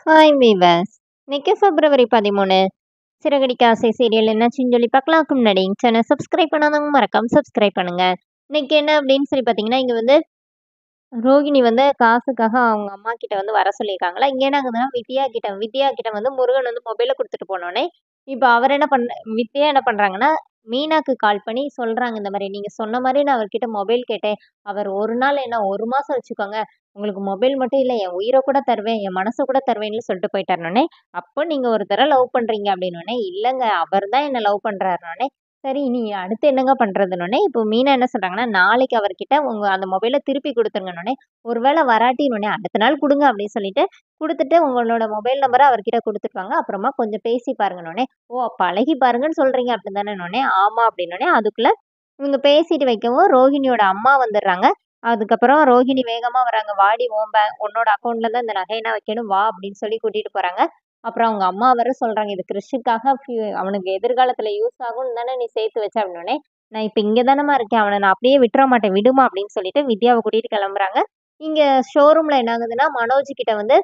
Hi viewers. இன்னைக்கு February 13. Siragadikka ஆசை serial என்னாச்சுன்னு சொல்லி பார்க்கலாம்க்கு முன்னாடி சேனல் சப்ஸ்கிரைப் பண்ணாதவங்க மறக்காம சப்ஸ்கிரைப் பண்ணுங்க. இன்னைக்கு என்ன அப்படின்னு சொல்லி பார்த்தீங்கன்னா, இங்க வந்து ரோகிணி வந்து காசுக்காக அவங்க அம்மா கிட்ட வந்து வர சொல்லியிருக்காங்களா. இங்க என்ன ஆகுதுன்னா, வித்யா கிட்ட வந்து முருகன் வந்து மொபைல குடுத்துட்டு போனோனே, இப்ப அவர் என்ன வித்யா என்ன பண்றாங்கன்னா, மீனாக்கு கால் பண்ணி சொல்றாங்க இந்த மாரி, "நீங்க சொன்ன மாரி நான் அவர்கிட்ட மொபைல் கேட்டேன். அவர் 1 நாள் என்ன 1 மாசம் வச்சுக்கோங்க. உங்களுக்கு மொபைல் மட்டும் இல்ல, என் உயிர கூட தருவேன், என் மனச கூட தருவேன்னு" சொல்லிட்டு போயிட்டாருன்னோனே, "அப்ப நீங்க ஒருத்தர லவ் பண்றீங்க" அப்படின்னோனே, "இல்லங்க அவர் தான் என்ன லவ் பண்றாருன்னோனே." சரி, இனி அடுத்து என்னங்க பண்றதுன்னோனே, இப்போ மீனா என்ன சொல்றாங்கன்னா, நாளைக்கு அவர்கிட்ட உங்க அந்த மொபைல திருப்பி குடுத்துருங்கன்னோனே, ஒரு வேள வராட்டின்னோனே, அடுத்த நாள் குடுங்க அப்படின்னு சொல்லிட்டு, குடுத்துட்டு உங்களோட மொபைல் நம்பர அவர்கிட்ட குடுத்துட்டு வாங்க. அப்புறமா கொஞ்சம் பேசி பாருங்கன்னோனே, "ஓ! பழகி பாருங்கன்னு சொல்றீங்க அப்படிதானேன்னோனே." "ஆமா" அப்படின்னோனே, அதுக்குள்ள இவங்க பேசிட்டு வைக்கவும் ரோஹிணியோட அம்மா வந்துடுறாங்க. அதுக்கப்புறம் ரோஹிணி வேகமா வராங்க. "வாடி உன்னோட அக்கவுண்ட்ல தான் இந்த நகையெல்லாம் வைக்கணும். வா" அப்படின்னு சொல்லி கூட்டிட்டு போறாங்க. அப்புறம் அவங்க அம்மா வேற சொல்றாங்க, "இது கிறிஷுக்காக அவனுக்கு எதிர்காலத்துல யூஸ் ஆகும்னு தானே நீ சேர்த்து வச்ச" அப்படின்னோனே, "நான் இப்ப இங்க தானம்மா இருக்கேன். அவன நான் அப்படியே விட்டுற மாட்டேன். விடுமா" அப்படின்னு சொல்லிட்டு வித்யாவ கூட்டிட்டு கிளம்புறாங்க. இங்க ஷோரூம்ல என்ன ஆகுதுன்னா, மனோஜ் கிட்ட வந்து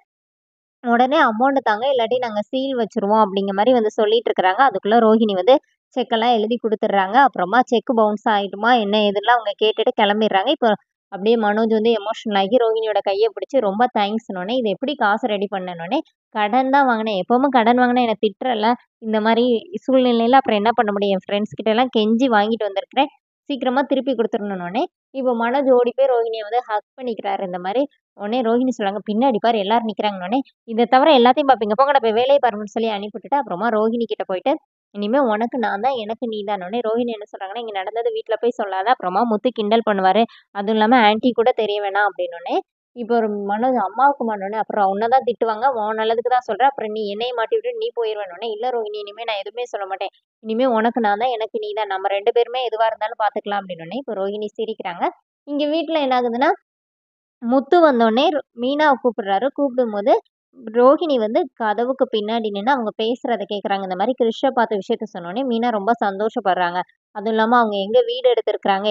உடனே அமௌண்ட் தாங்க, இல்லாட்டி நாங்க சீல் வச்சுருவோம் அப்படிங்கிற மாரி வந்து சொல்லிட்டு இருக்கிறாங்க. அதுக்குள்ள ரோஹிணி வந்து செக்கெல்லாம் எழுதி குடுத்துடுறாங்க. அப்புறமா செக் பவுன்ஸ் ஆயிடுமா, என்ன ஏதுன்லாம் அவங்க கேட்டுட்டு கிளம்பிடுறாங்க. இப்போ அப்படியே மனோஜ் வந்து எமோஷனல் ஆகி ரோஹிணியோட கைய பிடிச்சு ரொம்ப தேங்க்ஸ்ன்னோனே, "இது எப்படி காசு ரெடி பண்ணேன்னோனே", "கடன் தான் வாங்கினேன். எப்பவும் கடன் வாங்குனா என்ன திட்டுறல்ல. இந்த மாரி சூழ்நிலையில அப்புறம் என்ன பண்ண முடியும்? என் ஃப்ரெண்ட்ஸ் கிட்டலாம் கெஞ்சி வாங்கிட்டு வந்திருக்கிறேன். சீக்கிரமா திருப்பி குடுத்துறணுன்னோனே", இப்போ மனோஜ் ஓடி போய் ரோஹிணிய வந்து ஹக் பண்ணிக்கிறாரு இந்த மாரி. உடனே ரோஹிணி சொல்றாங்க, "பின்னாடி பாரு எல்லாரும் நிக்கிறாங்கன்னோனே", "இத தவிர எல்லாத்தையும் பார்ப்பீங்க. போங்கடா போய் வேலைய பாருங்கன்னு" சொல்லி அனுப்பிவிட்டுட்டு, அப்புறமா ரோஹிணி கிட்ட போயிட்டு, "இனிமே உனக்கு நான் தான், எனக்கு நீ தான்னோனே", ரோஹிணி என்ன சொல்றாங்கன்னா, "இங்க நடந்தது வீட்ல போய் சொல்லாத. அப்புறமா முத்து கிண்டல் பண்ணுவாரு. அதுவும் இல்லாம ஆன்டி கூட தெரிய வேணாம்" அப்படின்னோனே, இப்போ ஒரு மனோஜ் அம்மாவுக்கு மாட்டோனே, "அப்புறம் உன்ன தான் திட்டுவாங்க. உன் நல்லதுக்கு தான் சொல்றேன். அப்புறம் நீ என்னைய மாட்டி விட்டுட்டு நீ போயிருவேன்னோனே", "இல்ல ரோஹிணி, இனிமே நான் எதுவுமே சொல்ல மாட்டேன். இனிமே உனக்கு நான் தான், எனக்கு நீ தான். நம்ம 2 பேருமே எதுவா இருந்தாலும் பார்த்துக்கலாம்" அப்படின்னோனே, இப்போ ரோஹிணி சிரிக்கிறாங்க. இங்க வீட்ல என்ன ஆகுதுன்னா, முத்து வந்தோனே மீனாவ கூப்பிடுறாரு. கூப்பிடும்போது ரோஹிணி வந்து கதவுக்கு பின்னாடி நின்னு அவங்க பேசுறத கேட்குறாங்க. இந்த மாரி கிரிஷ்ஷ பார்த்த விஷயத்த சொன்னோனே, மீனா ரொம்ப சந்தோஷப்படுறாங்க. அதுவும் இல்லாம அவங்க எங்க வீடு எடுத்திருக்கிறாங்க,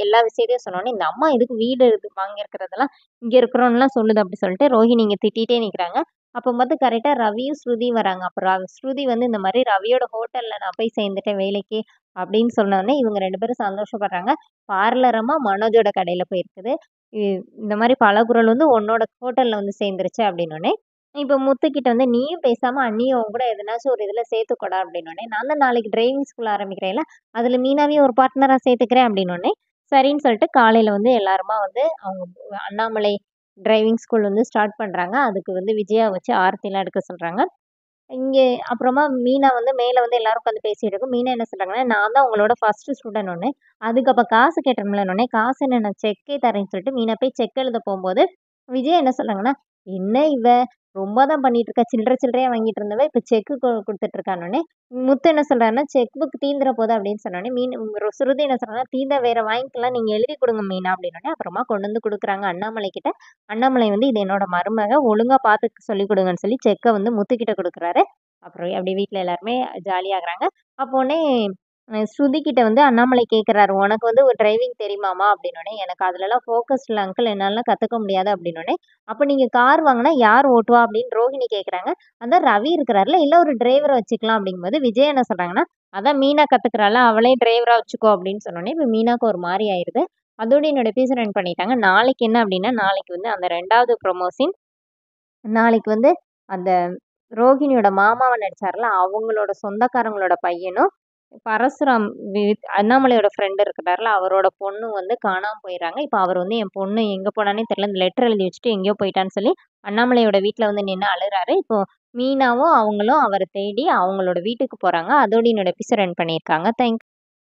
எல்லா விஷயத்தையும் சொன்னோனே, இந்த அம்மா எதுக்கு வீடு வாங்கியிருக்கிறதெல்லாம் இங்க இருக்கிறோம்லாம் சொல்லுது அப்படி சொல்லிட்டு ரோஹிணி இங்க திட்டிட்டே நிக்கிறாங்க. அப்போ பார்த்து கரெக்ட்டா ரவியும், ஸ்ருதியும் வராங்க. அப்புறம் ஸ்ருதி வந்து இந்த மாரி ரவியோட ஹோட்டல்ல நான் போய் சேர்ந்துட்டேன் வேலைக்கு அப்படின்னு சொன்னோனே, இவங்க 2 பேரும் சந்தோஷப்படுறாங்க. பார்லர் அம்மா மனோஜோட கடையில போயிருக்குது. இ இந்த மாரி பலகுரல் வந்து உன்னோட ஹோட்டல்ல வந்து சேர்ந்துருச்சு அப்படின்னோனே, இப்ப முத்துக்கிட்ட வந்து, "நீயும் பேசாம அண்ணியும் உன் கூட எதனாச்சும் ஒரு இதுல சேர்த்துக்கோடா" அப்படின்னோனே, "நான் தான் நாளைக்கு டிரைவிங் ஸ்கூல் ஆரம்பிக்கிறேன்ல, அதுல மீனாவையும் ஒரு பார்ட்னரா சேர்த்துக்கிறேன்" அப்படின்னோனே, சரின்னு சொல்லிட்டு காலையில வந்து எல்லாருமா வந்து அவங்க அண்ணாமலை டிரைவிங் ஸ்கூல் வந்து ஸ்டார்ட் பண்றாங்க. அதுக்கு வந்து விஜயா வச்சு ஆர்த்திலாம் எடுக்க சொல்றாங்க. இங்க அப்புறமா மீனா வந்து மேல வந்து எல்லாரும் உட்காந்து பேசிட்டு இருக்கோம். மீனா என்ன சொல்றாங்கன்னா, "நான் தான் உங்களோட ஃபர்ஸ்ட் ஸ்டூடண்ட்ன்னோனே", அதுக்கு அப்ப காசு கேட்டோம்லன்னோனே, "காசு என்ன, நான் செக்கே தரேன்னு" சொல்லிட்டு மீனா போய் செக் எழுத போம்போது, விஜயா என்ன சொல்றாங்கன்னா, "என்ன இவ ரொம்ப தான் பண்ணிட்டு இருக்கா. சில்லற சில்லறையா வாங்கிட்டு இருந்தவ, இப்ப செக்கு குடுத்துட்டு இருக்கான்னோனே", முத்து என்ன சொல்றாருன்னா, "செக் புக் தீந்துற போது" அப்படின்னு சொன்னோனே, ஸ்ருதி என்ன சொல்றாங்கன்னா, "தீந்தா வேற வாங்கிக்கலாம். நீங்க எழுதி குடுங்க மீனா" அப்படின்னோனே, அப்புறமா கொண்டு வந்து குடுக்குறாங்க அண்ணாமலை கிட்ட. அண்ணாமலை வந்து, "இது என்னோட மருமக. ஒழுங்கா பார்த்து சொல்லிக் குடுங்கன்னு" சொல்லி செக்க வந்து முத்துக்கிட்ட குடுக்குறாரு. அப்புறம் அப்படியே வீட்ல எல்லாருமே ஜாலியாகுறாங்க. அப்போனே ஸ்ருதி கிட்ட வந்து அண்ணாமலை கேட்குறாரு, "உனக்கு வந்து ஒரு டிரைவிங் தெரியுமாம்மா?" அப்படின்னோனே, "எனக்கு அதுலலாம் ஃபோக்கஸ் இல்ல அங்கிள். என்னாலலாம் கத்துக்க முடியாது" அப்படின்னோனே, "அப்ப நீங்க கார் வாங்குனா யார் ஓட்டுவா?" அப்படின்னு ரோஹிணி கேட்குறாங்க. அதான் ரவி இருக்கிறார்ல, இல்ல ஒரு டிரைவர வச்சுக்கலாம் அப்படிங்கும்போது, விஜய் என்ன சொல்றாங்கன்னா, "அதான் மீனா கத்துக்கிறாள்ல, அவளையும் டிரைவரா வச்சுக்கோ" அப்படின்னு சொன்னோனே, இப்ப மீனாக்கு ஒரு மாரி ஆயிருது. அதோட என்னோட எபிசோட் எண்ட் பண்ணிட்டாங்க. நாளைக்கு என்ன அப்படின்னா, நாளைக்கு வந்து அந்த 2வது ப்ரொமோ சீன். நாளைக்கு வந்து அந்த ரோகிணியோட மாமாவா நடிச்சார்ல, அவங்களோட சொந்தக்காரங்களோட பையனும், பரசுராம் அண்ணாமலையோட ஃப்ரெண்ட் இருக்கிறார்ல, அவரோட பொண்ணும் வந்து காணாம போயிர்றாங்க. இப்ப அவர் வந்து, "என் பொண்ணு எங்க போனான்னே தெரியல. இந்த லெட்டர் எழுதி வச்சுட்டு எங்கேயோ போயிட்டான்னு" சொல்லி அண்ணாமலையோட வீட்ல வந்து நின்னு அழுறாரு. இப்போ மீனாவும் அவங்களும் அவர தேடி அவங்களோட வீட்டுக்கு போறாங்க. அதோட என்னோட எபிசோட் எண்ட் பண்ணியிருக்காங்க. தேங்க்ஸ்.